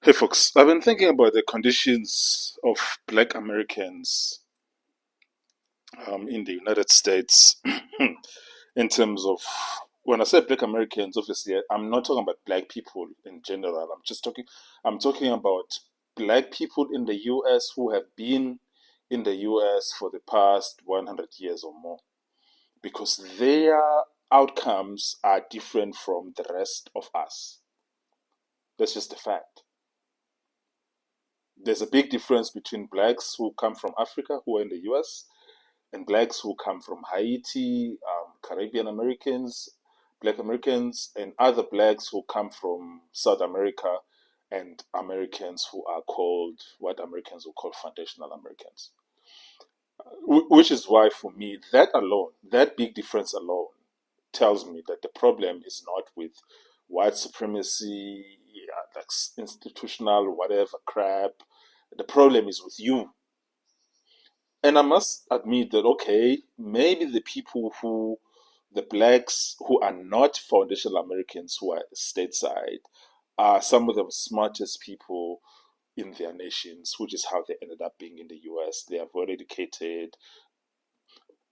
Hey folks, I've been thinking about the conditions of Black Americans in the United States in terms of, when I say Black Americans, obviously I'm not talking about Black people in general. I'm talking about Black people in the US who have been in the US for the past 100 years or more, because their outcomes are different from the rest of us. That's just a fact. There's a big difference between blacks who come from Africa, who are in the US, and blacks who come from Haiti, Caribbean Americans, Black Americans, and other blacks who come from South America, and Americans who are called what Americans will call foundational Americans. Which is why, for me, that alone, that big difference alone, tells me that the problem is not with white supremacy, yeah, like institutional, whatever crap. The problem is with you. And I must admit that, okay, maybe the blacks who are not foundational Americans who are stateside, are some of the smartest people in their nations, which is how they ended up being in the US. They are very educated.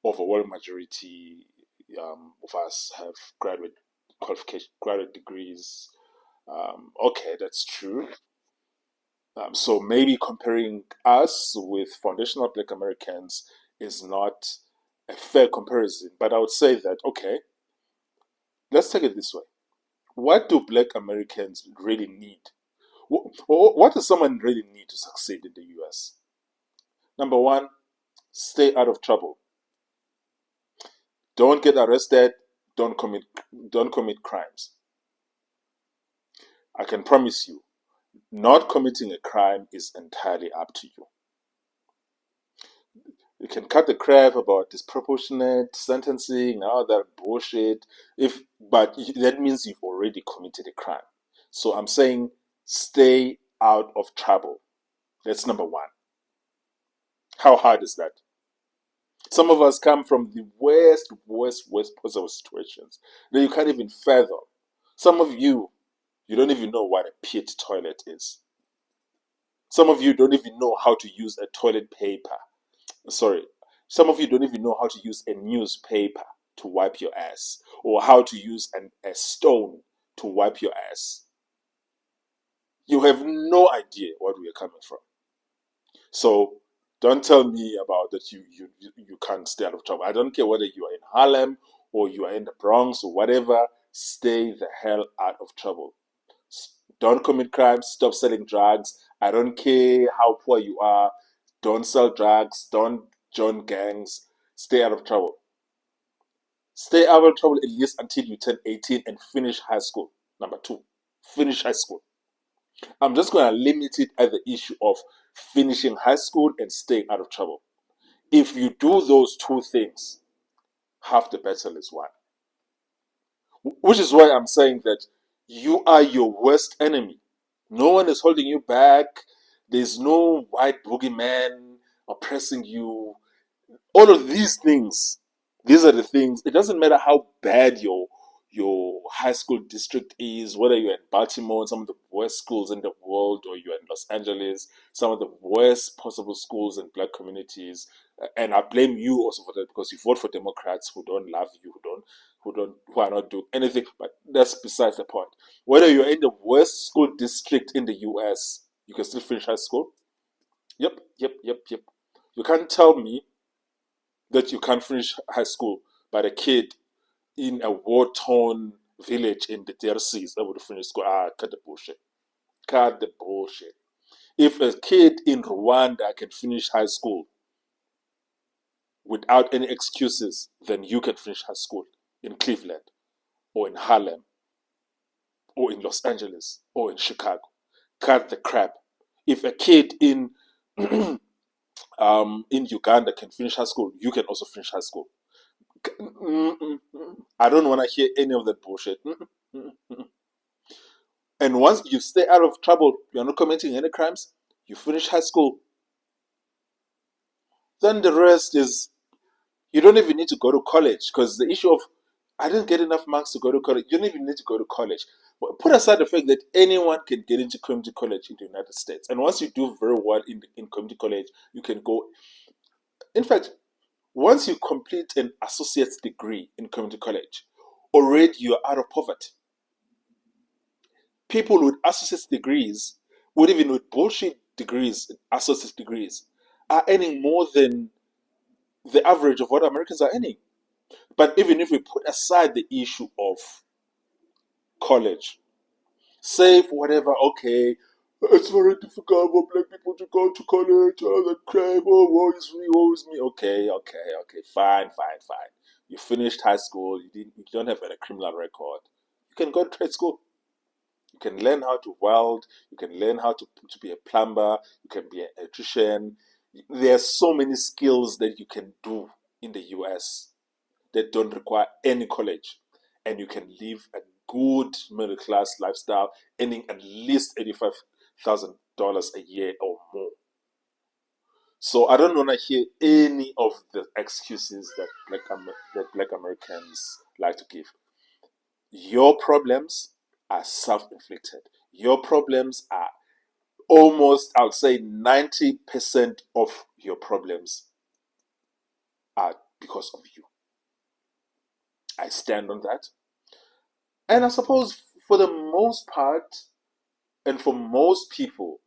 Overwhelming majority of us have graduate degrees. Okay, that's true. So maybe comparing us with foundational Black Americans is not a fair comparison. But I would say that, okay, let's take it this way. What do Black Americans really need? What does someone really need to succeed in the US? Number one, stay out of trouble. Don't get arrested. Don't commit don't commit crimes. I can promise you, not committing a crime is entirely up to you. You can cut the crap about disproportionate sentencing, all that bullshit. But that means you've already committed a crime. So I'm saying stay out of trouble. That's number one. How hard is that? Some of us come from the worst possible situations that you can't even fathom. Some of you don't even know what a pit toilet is. Some of you don't even know how to use a toilet paper. Sorry, some of you don't even know how to use a newspaper to wipe your ass, or how to use a stone to wipe your ass. You have no idea what we are coming from. So don't tell me about that you can't stay out of trouble. I don't care whether you are in Harlem or you are in the Bronx or whatever. Stay the hell out of trouble. Don't commit crimes. Stop selling drugs. I don't care how poor you are. Don't sell drugs. Don't join gangs. Stay out of trouble. Stay out of trouble at least until you turn 18 and finish high school. Number two, finish high school. I'm just going to limit it at the issue of finishing high school and staying out of trouble. If you do those two things, half the battle is won. Which is why I'm saying that you are your worst enemy. No one is holding you back. There's no white boogeyman oppressing you. All of these things, these are the things. It doesn't matter how bad your high school district is, whether you're in Baltimore, some of the worst schools in the world, or you're in Los Angeles, some of the worst possible schools in black communities. And I blame you also for that, because you vote for Democrats who don't love you, who are not doing anything. But that's besides the point. Whether you're in the worst school district in the US, you can still finish high school. Yep, yep, yep, yep. You can't tell me that you can't finish high school, but a kid in a war-torn village in the DRC is able to finish school. Cut the bullshit. Cut the bullshit. If a kid in Rwanda can finish high school without any excuses, then you can finish high school in Cleveland or in Harlem or in Los Angeles or in Chicago. Cut the crap. If a kid in Uganda can finish high school, you can also finish high school. I don't want to hear any of that bullshit. And once you stay out of trouble, you're not committing any crimes, you finish high school, then the rest is, you don't even need to go to college, because the issue of I didn't get enough marks to go to college. You don't even need to go to college. Put aside the fact that anyone can get into community college in the United States. And once you do very well in community college, you can go. In fact, once you complete an associate's degree in community college, already you're out of poverty. People with associate's degrees, or even with bullshit degrees, associate's degrees, are earning more than the average of what Americans are earning. But even if we put aside the issue of college, say for whatever, okay, it's very difficult for black people to go to college, all that crap, oh, woe is me. Okay, fine. You finished high school, you don't have a criminal record. You can go to trade school. You can learn how to weld, you can learn how to be a plumber, you can be an electrician. There are so many skills that you can do in the US that don't require any college. And you can live a good middle class lifestyle, earning at least $85,000 a year or more. So I don't want to hear any of the excuses that black Americans like to give. Your problems are self-inflicted. Your problems are almost, I would say, 90% of your problems are because of you. I stand on that. And I suppose for the most part, and for most people,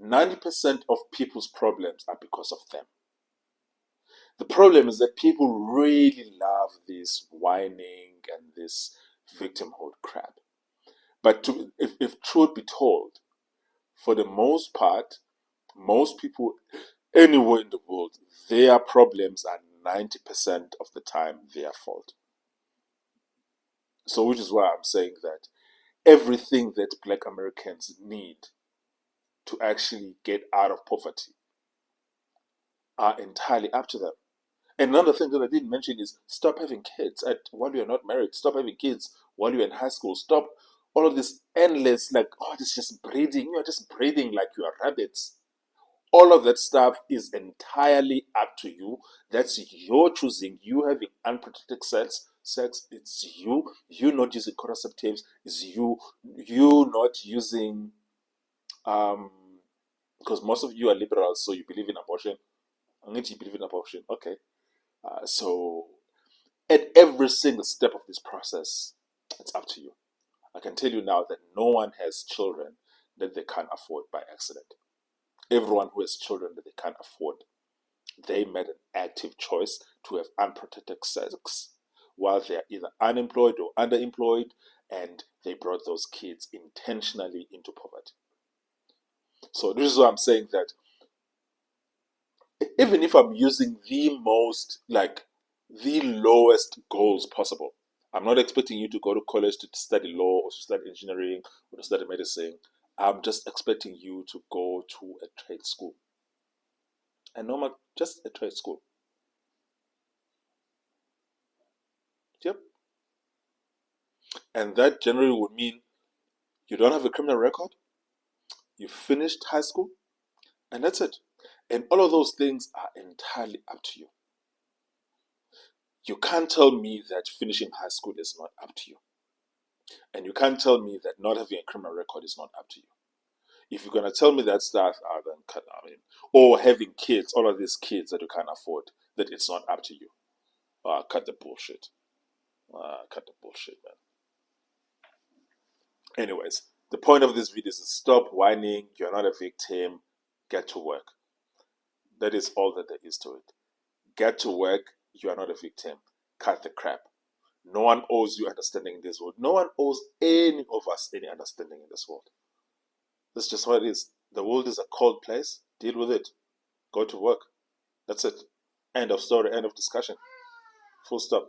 90% of people's problems are because of them. The problem is that people really love this whining and this victimhood crap. But if truth be told, for the most part, most people anywhere in the world, their problems are 90% of the time their fault. So, which is why I'm saying that everything that black Americans need to actually get out of poverty are entirely up to them. And another thing that I didn't mention is stop having kids while you're not married. Stop having kids while you're in high school. Stop all of this endless, like, oh, it's just breeding. You're just breeding like you are rabbits. All of that stuff is entirely up to you. That's your choosing. You having unprotected sex. It's you. You not using contraceptives. It's you. You not using. Because most of you are liberals, so you believe in abortion. I'm going to believe in abortion. Okay. So at every single step of this process, it's up to you. I can tell you now that no one has children that they can't afford by accident. Everyone who has children that they can't afford, they made an active choice to have unprotected sex while they're either unemployed or underemployed, and they brought those kids intentionally into poverty. So this is why I'm saying that even if I'm using the most, like, the lowest goals possible, I'm not expecting you to go to college to study law or to study engineering or to study medicine. I'm just expecting you to go to a trade school. And normal, just a trade school. Yep. And that generally would mean you don't have a criminal record, you finished high school, and that's it. And all of those things are entirely up to you. You can't tell me that finishing high school is not up to you. And you can't tell me that not having a criminal record is not up to you. If you're going to tell me that stuff, then cut, or having kids, all of these kids that you can't afford, that it's not up to you. Cut the bullshit. Cut the bullshit, man. Anyways, the point of this video is to stop whining. You're not a victim. Get to work. That is all that there is to it. Get to work. You are not a victim. Cut the crap. No one owes you understanding in this world. No one owes any of us any understanding in this world. That's just what it is. The world is a cold place. Deal with it. Go to work. That's it. End of story. End of discussion. Full stop.